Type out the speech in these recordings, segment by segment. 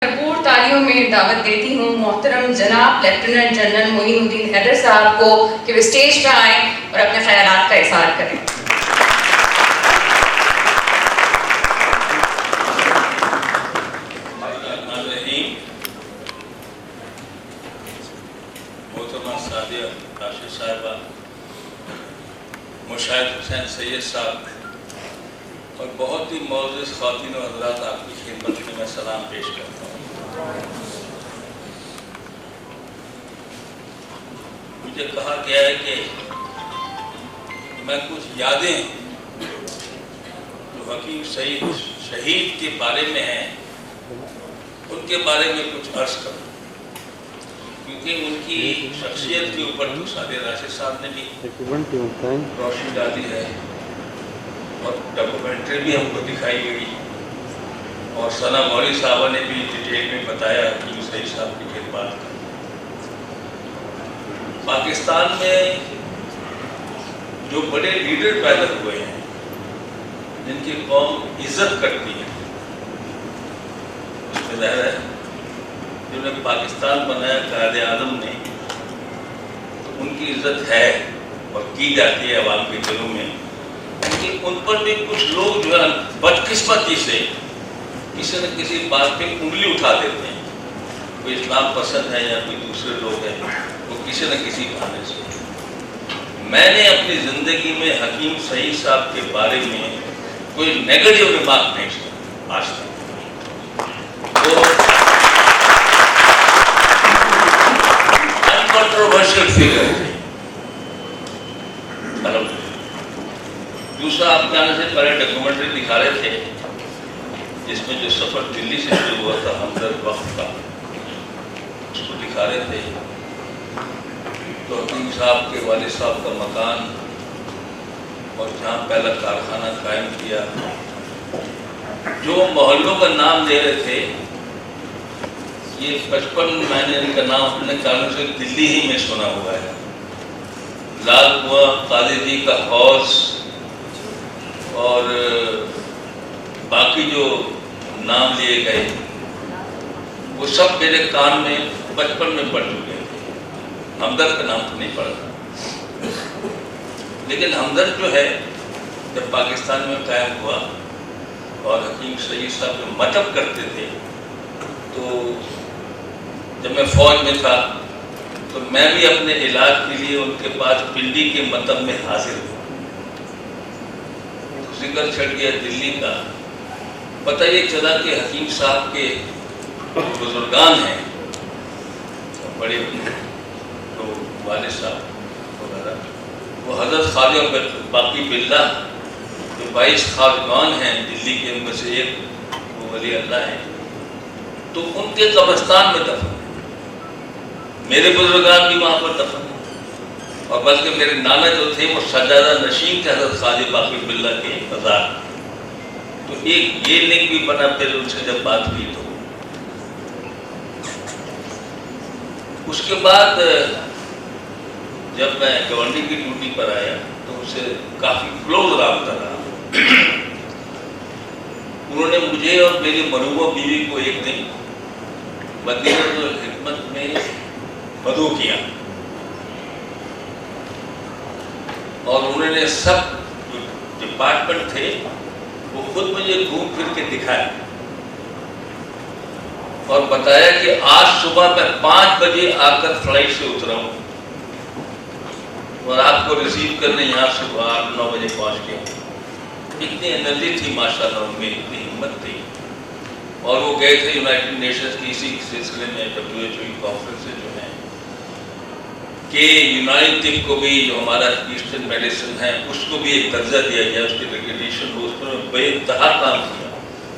بھرپور تالیوں میں دعوت دیتی ہوں محترم جناب لیفٹیننٹ جنرل معین الدین حیدر صاحب کو کہ وہ اسٹیج پہ آئیں اور اپنے خیالات کا اظہار کریں۔ محترمہ سعدیہ راشد صاحبہ، مشاہد حسین سید صاحب اور بہت ہی معزز خواتین و حضرات، آپ کی خدمت میں میں سلام پیش کرتا ہوں۔ مجھے کہا گیا ہے کہ میں کچھ یادیں جو حکیم سعید شہید کے بارے میں ہیں ان کے بارے میں کچھ عرض کروں، کیونکہ ان کی شخصیت کے اوپر تو سعدیہ راشد صاحب نے بھی روشنی ڈالی ہے اور ڈاکومنٹری بھی ہم کو دکھائی گئی، اور ثنا مولوی صاحبہ نے بھی ڈیٹیل میں بتایا حکیم سعید صاحب کی خدمات کا۔ پاکستان میں جو بڑے لیڈر پیدا ہوئے ہیں جن کی قوم عزت کرتی ہے، اس میں ظاہر ہے جنہوں نے پاکستان بنایا قائد اعظم نے، تو ان کی عزت ہے اور کی جاتی ہے عوام کے دلوں میں، کیونکہ ان پر بھی کچھ لوگ جو ہے بدقسمتی سے کسی نہ کسی بات پہ انگلی اٹھا دیتے ہیں، کوئی اسلام پسند ہے یا کوئی دوسرے لوگ ہیں، وہ کسی نہ کسی بہانے سے۔ میں نے اپنی زندگی میں حکیم سعید صاحب کے بارے میں کوئی نیگیٹو ریمارک نہیں سنا آج تک۔ وہ کنٹروورشل فگر تھے۔ دوسرا، آپ کے آنے سے پہلے ڈاکومنٹری دکھا رہے تھے جس میں جو سفر دلی سے شروع ہوا تھا ہمدرد وقت کا، اس کو دکھا رہے تھے، تو حکیم صاحب کے والد صاحب کا مکان اور جہاں پہلا کارخانہ قائم کیا، جو محلوں کا نام دے رہے تھے، یہ 55 میں نے ان کا نام اپنے کانوں سے دلی ہی میں سنا ہوا ہے۔ لال کنواں، قاضی جی کا حوض اور باقی جو نام لیے گئے وہ سب میرے کان میں 55 میں پڑ چکے تھے۔ ہمدرد کا نام تو نہیں پڑا، لیکن ہمدرد جو ہے جب پاکستان میں قائم ہوا اور حکیم سعید صاحب جو مطلب کرتے تھے، تو جب میں فوج میں تھا تو میں بھی اپنے علاج کے لیے ان کے پاس پنڈی کے مطلب میں حاضر ہوا۔ ذکر چھڑ گیا دلی کا، پتہ یہ چلا کہ حکیم صاحب کے بزرگان ہیں بڑے تو والد صاحب وغیرہ، وہ حضرت خواجہ باقی باللہ جو 22 خواجگان ہیں دلی کے، ان میں سے ایک وہ ولی اللہ ہیں، تو ان کے قبرستان میں دفن ہیں۔ میرے بزرگان بھی وہاں پر دفن ہیں، اور بلکہ میرے نانا جو تھے وہ سجادہ نشین تھے حضرت خواجہ باقی باللہ کے مزار۔ تو ایک یہ لنک بھی بنا پھر ان سے جب بات کی۔ تو اس کے بعد جب میں گورنر کی ڈیوٹی پر آیا تو ان سے کافی کلوز رابطہ رہا۔ انہوں نے مجھے اور میری مرحومہ بیوی کو ایک دن مدینہ الحکمت میں مدعو کیا، اور انہوں نے سب جو ڈپارٹمنٹ تھے وہ خود مجھے گھوم پھر کے دکھائے اور بتایا کہ آج صبح میں 5 بجے آ کر فلائٹ سے اترا ہوں اور آپ کو ریسیو کرنے یہاں سے 8-9 بجے پہنچ گیا۔ اتنی انرجی تھی ماشاءاللہ ان میں، اتنی ہمت تھی، اور وہ گئے تھے یونائٹڈ نیشنز کی اسی سلسلے میں WHO کی کانفرنس سے جو ہے کہ یونائٹڈ کو بھی جو ہمارا ایسٹرن میڈیسن ہے اس کو بھی ایک درجہ دیا گیا، اس کی ریکگنیشن ہو، اس پر بے انتہا کام کیا۔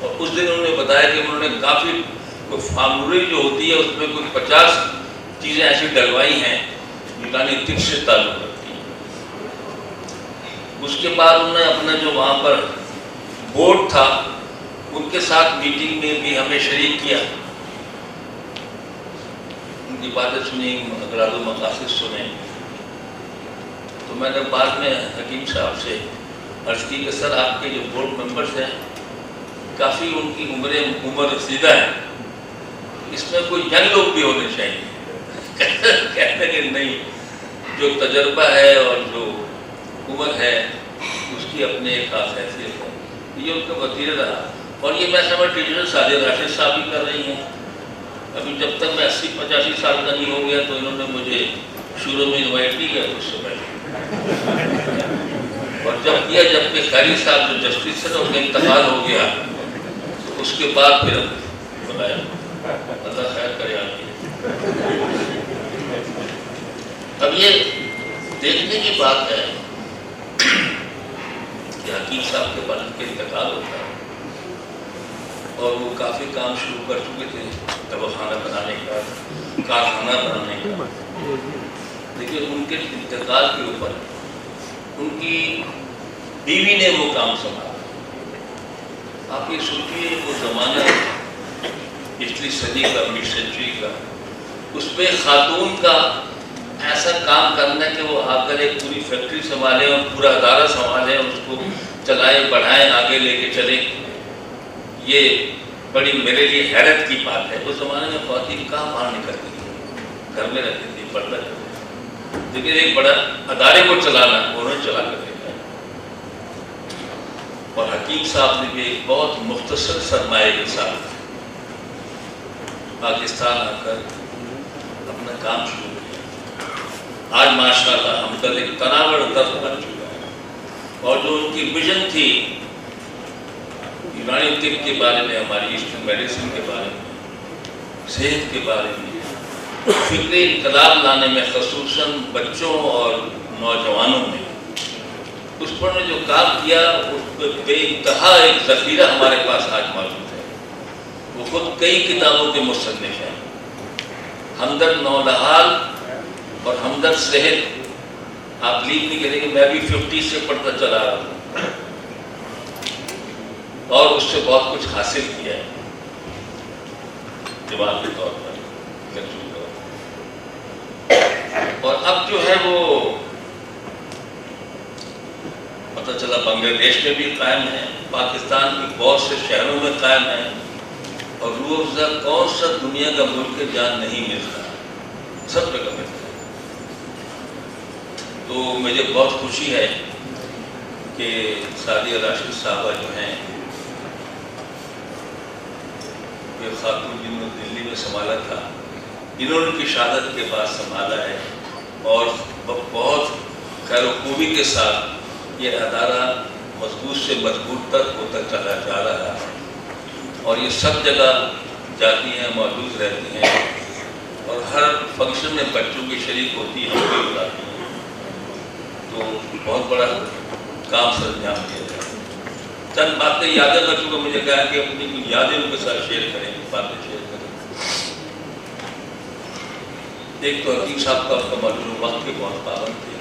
اور اس دن انہوں نے بتایا کہ انہوں نے کافی فارمولی جو ہوتی ہے اس میں کوئی 50 چیزیں ایسی ڈلوائی ہیں یونانی طب سے تعلق رکھتی ہیں۔ اس کے بعد انہوں نے اپنا جو وہاں پر بورڈ تھا ان کے ساتھ میٹنگ میں بھی ہمیں شریک کیا، ان کی باتیں سنی، اغراض و مقاصد سنے۔ تو میں نے بعد میں حکیم صاحب سے عرض کی کہ سر آپ کے جو بورڈ ممبرز ہیں کافی ان کی عمر رسیدہ ہے، اس میں کوئی ینگ لوگ بھی ہونے چاہیے. کہتے ہیں کہ نہیں، جو تجربہ ہے اور جو عمر ہے اس کی اپنے ایک خاص حیثیت ہے. یہ ان کا وتیرہ رہا. اور یہ میں سمجھ ٹیچر ساجد راشد صاحب بھی کر رہی ہیں. ابھی جب تک میں 80-85 سال کا نہیں ہو گیا تو انہوں نے مجھے شروع میں انوائٹ نہیں کیا اس سے پہلے. اور جب کیا، جب کہ خیری صاحب جو جسٹس تھے ان کا انتقال ہو گیا تو اس کے بعد پھر بتایا. اللہ خیر کرے آپ کی. اب یہ دیکھنے کی بات ہے کہ حکیم صاحب کے والد کے انتقال ہوتا ہے اور وہ کافی کام شروع کر چکے تھے، دواخانہ بنانے کا، کارخانہ بنانے کا. لیکن ان کے انتقال کے اوپر ان کی بیوی نے وہ کام سنبھالا. آپ یہ سوچیے وہ زمانہ پچھلی صدی کا، مڈ سینچری کا، اس میں خاتون کا ایسا کام کرنا کہ وہ آ کر ایک پوری فیکٹری سنبھالیں اور پورا ادارہ سنبھالیں اور اس کو چلائیں بڑھائیں آگے لے کے چلیں، یہ بڑی میرے لیے حیرت کی بات ہے. اس زمانے میں خواتین کہاں باہر نکلتی تھی، گھر میں رہتی تھی، پردہ کرتی تھی. لیکن ایک بڑا ادارے کو چلانا انہوں نے چلا کر دیکھا. اور حکیم صاحب نے بھی ایک بہت مختصر سرمایہ کے ساتھ پاکستان آ کر اپنا کام شروع کیا. آج ماشاءاللہ ہم کل ایک تناور درد بن چکا ہے. اور جو ان کی ویژن تھی یونانی طب کے بارے میں، ہماری ایسٹرن میڈیسن کے بارے میں، صحت کے بارے میں، فکری انقلاب لانے میں، خصوصاً بچوں اور نوجوانوں میں، اس پر نے جو کام کیا اس پہ بے انتہا ایک ذخیرہ ہمارے پاس آج موجود ہے. وہ خود کئی کتابوں کے مصنف ہیں. ہمدرد نونہال اور ہمدرد صحت، آپ لیو نہیں کریں گے، میں بھی 50 سے پڑھتا چلا رہا ہوں اور اس سے بہت کچھ حاصل کیا ہے دماغی طور پر، لفظی طور پر. اور اب جو ہے وہ پتہ چلا بنگلہ دیش میں بھی قائم ہے، پاکستان کے بہت سے شہروں میں قائم ہے. اور روح افزا کون سا دنیا کا ملک جان نہیں ملتا، سب جگہ ملتا ہے. تو مجھے بہت خوشی ہے کہ سعدیہ راشد صاحبہ جو ہیں، یہ خاتون جنہوں نے دلی میں سنبھالا تھا، انہوں نے ان کی شہادت کے بعد سنبھالا ہے اور بہت خیر و خوبی کے ساتھ یہ ادارہ مضبوط سے مضبوط تک ہوتا چلا جا رہا ہے. اور یہ سب جگہ جاتی ہیں، موجود رہتی ہیں اور ہر فنکشن میں بچوں کی شریک ہوتی ہے، ہم بھی بلاتی ہیں. تو بہت بڑا کام سر انجام دیا جائے. چند باتیں یادیں بچوں کو مجھے کہا کہ اپنی کچھ یادیں ان کے ساتھ شیئر کریں، باتیں شیئر کریں. ایک تو حکیم صاحب کا آپ کا معلوم وقت کے بہت پابند تھے،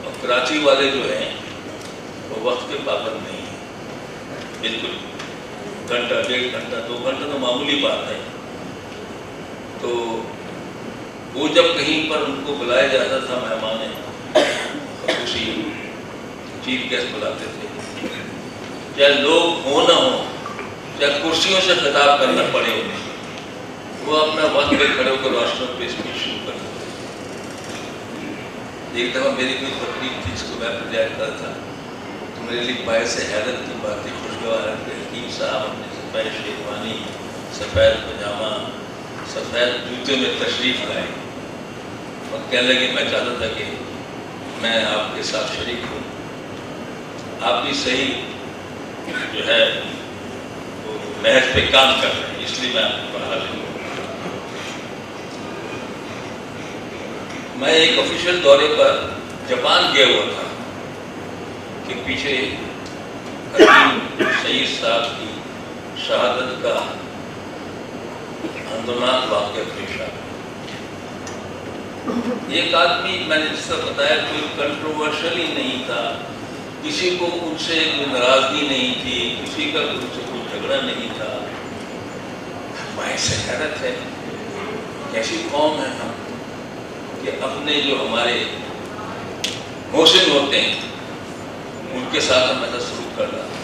اور کراچی والے جو ہیں وہ وقت کے پابند نہیں ہیں بالکل. گھنٹہ، 1.5 گھنٹہ، 2 گھنٹہ تو معمولی بات ہے. تو وہ جب کہیں پر ان کو بلایا جاتا تھا، مہمان خصوصی چیف گیسٹ بلاتے تھے، چاہے لوگ ہوں نہ ہوں، چاہے کرسیوں سے خطاب کرنا پڑے انہیں، وہ اپنا وقت پہ کھڑے ہو کر راشٹر پہ اسپیچ شروع کرتے تھے. ایک دفعہ میری کوئی تقریب تھی، جس کو میں پروجیکٹ کرتا تھا، تو میرے لیے باعث حیرت کی باتیں خوشگوار ہے کہ حکیم صاحب اپنے سفید شیروانی، سفید پاجامہ، سفید جوتے میں تشریف لائے اور کہنے لگے میں چاہتا تھا کہ میں آپ کے ساتھ شریک ہوں، آپ بھی صحیح جو ہے وہ محض پہ کام کر رہے ہیں، اس لیے میں آپ کو حاضر ہوں. میں ایک آفیشیل دورے پر جاپان گیا ہوا تھا کہ پیچھے حکیم سعید صاحب کی شہادت کا اندوناک واقعہ پیش آیا. ایک آدمی، میں نے جس طرح بتایا، کوئی کنٹروورشل ہی نہیں تھا، کسی کو ان سے کوئی ناراضگی نہیں تھی، کسی کا ان سے کوئی جھگڑا نہیں تھا. باعث حیرت ہے کیسی قوم ہے ہم کہ اپنے جو ہمارے محسن ہوتے ہیں ان کے ساتھ ہم ایسا سلوک کر رہا ہے.